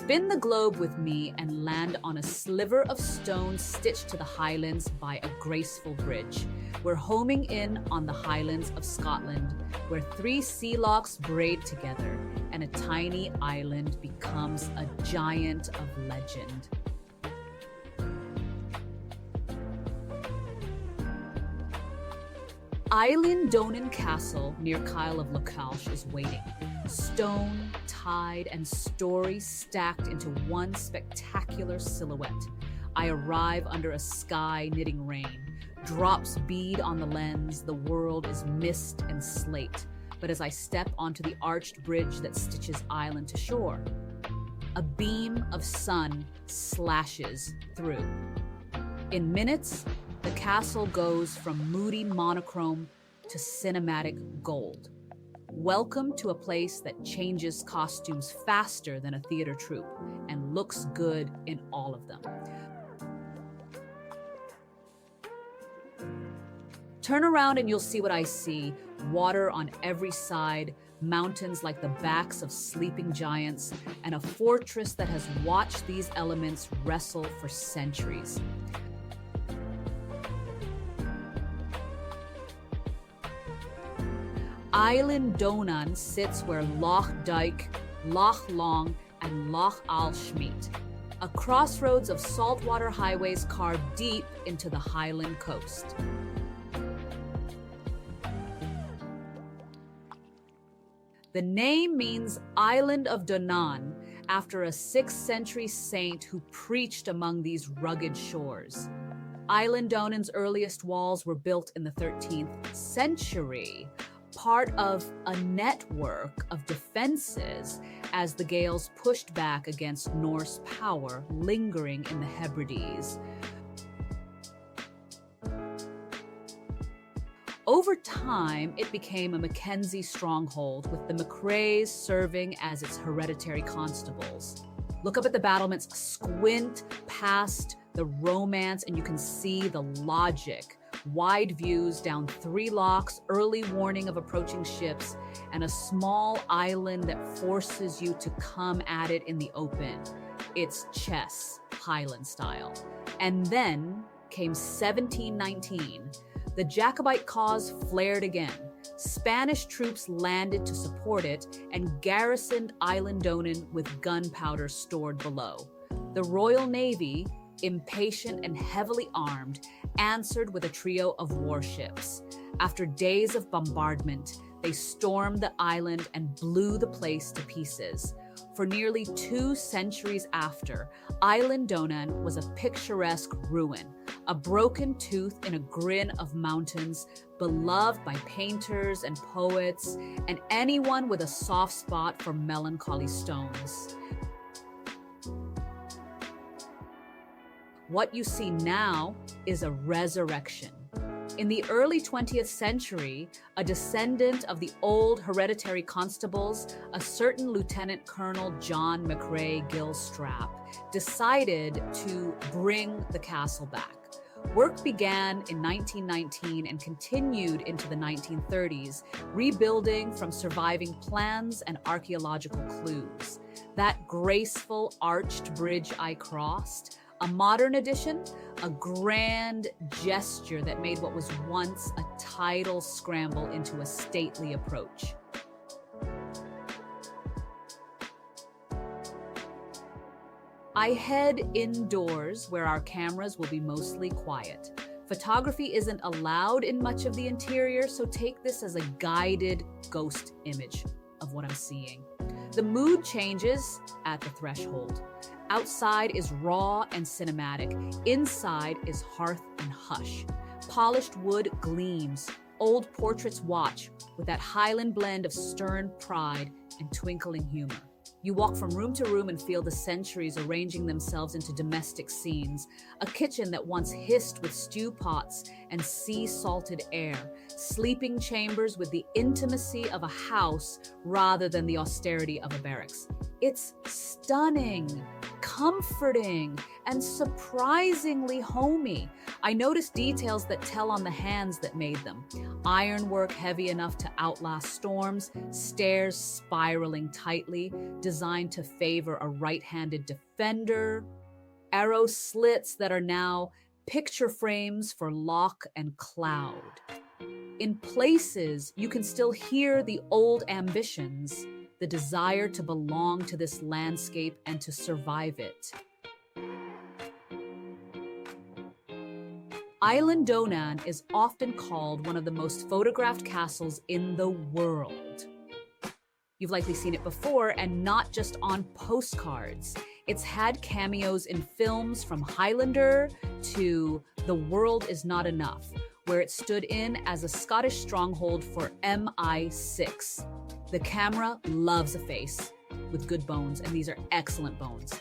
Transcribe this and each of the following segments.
Spin the globe with me and land on a sliver of stone stitched to the Highlands by a graceful bridge. We're homing in on the Highlands of Scotland, where three sea lochs braid together and a tiny island becomes a giant of legend. Eilean Donan Castle near Kyle of Loch-side is waiting. Stone, tide, and story stacked into one spectacular silhouette. I arrive under a sky knitting rain. Drops bead on the lens, the world is mist and slate. But as I step onto the arched bridge that stitches island to shore, a beam of sun slashes through. In minutes, the castle goes from moody monochrome to cinematic gold. Welcome to a place that changes costumes faster than a theater troupe and looks good in all of them. Turn around and you'll see what I see. Water on every side, mountains like the backs of sleeping giants, and a fortress that has watched these elements wrestle for centuries. Eilean Donan sits where Loch Dyke, Loch Long, and Loch Alsh meet, a crossroads of saltwater highways carved deep into the Highland coast. The name means Island of Donan, after a 6th century saint who preached among these rugged shores. Eilean Donan's earliest walls were built in the 13th century, part of a network of defenses as the Gaels pushed back against Norse power lingering in the Hebrides. Over time, it became a Mackenzie stronghold, with the MacRaes serving as its hereditary constables. Look up at the battlements, squint past the romance, and you can see the logic. Wide views down 3 lochs, early warning of approaching ships, and a small island that forces you to come at it in the open. It's chess, Highland style. And then came 1719. The Jacobite cause flared again. Spanish troops landed to support it and garrisoned Eilean Donan with gunpowder stored below. The Royal Navy, impatient and heavily armed, answered with a trio of warships. After days of bombardment, they stormed the island and blew the place to pieces. For nearly 2 centuries after, Eilean Donan was a picturesque ruin, a broken tooth in a grin of mountains, beloved by painters and poets, and anyone with a soft spot for melancholy stones. What you see now is a resurrection. In the early 20th century, a descendant of the old hereditary constables, a certain Lieutenant Colonel John MacRae Gilstrap, decided to bring the castle back. Work began in 1919 and continued into the 1930s, rebuilding from surviving plans and archaeological clues. That graceful arched bridge I crossed, a modern addition, a grand gesture that made what was once a tidal scramble into a stately approach. I head indoors where our cameras will be mostly quiet. Photography isn't allowed in much of the interior, so take this as a guided ghost image of what I'm seeing. The mood changes at the threshold. Outside is raw and cinematic. Inside is hearth and hush. Polished wood gleams. Old portraits watch with that Highland blend of stern pride and twinkling humor. You walk from room to room and feel the centuries arranging themselves into domestic scenes. A kitchen that once hissed with stew pots and sea-salted air. Sleeping chambers with the intimacy of a house rather than the austerity of a barracks. It's stunning, comforting, and surprisingly homey. I noticed details that tell on the hands that made them. Ironwork heavy enough to outlast storms, stairs spiraling tightly, designed to favor a right-handed defender, arrow slits that are now picture frames for loch and cloud. In places, you can still hear the old ambitions, the desire to belong to this landscape and to survive it. Eilean Donan is often called one of the most photographed castles in the world. You've likely seen it before, and not just on postcards. It's had cameos in films from Highlander to The World Is Not Enough, where it stood in as a Scottish stronghold for MI6. The camera loves a face with good bones, and these are excellent bones.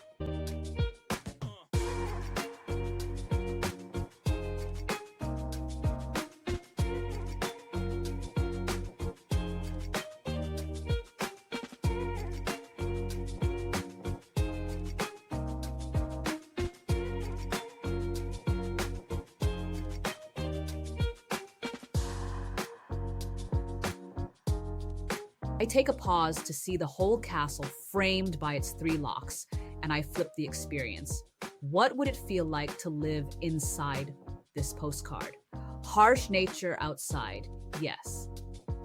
I take a pause to see the whole castle framed by its three locks, and I flip the experience. What would it feel like to live inside this postcard? Harsh nature outside, yes.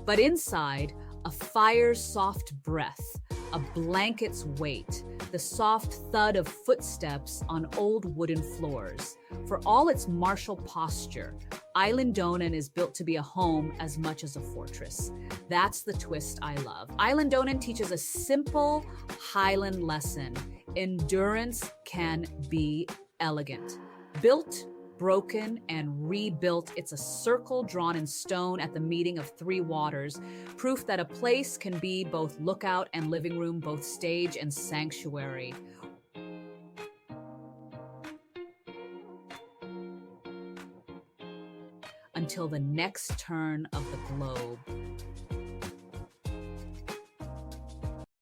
But inside, a fire's soft breath, a blanket's weight, the soft thud of footsteps on old wooden floors. For all its martial posture, Eilean Donan is built to be a home as much as a fortress. That's the twist I love. Eilean Donan teaches a simple Highland lesson. Endurance can be elegant. Built, broken, and rebuilt, it's a circle drawn in stone at the meeting of three waters, proof that a place can be both lookout and living room, both stage and sanctuary. Until the next turn of the globe.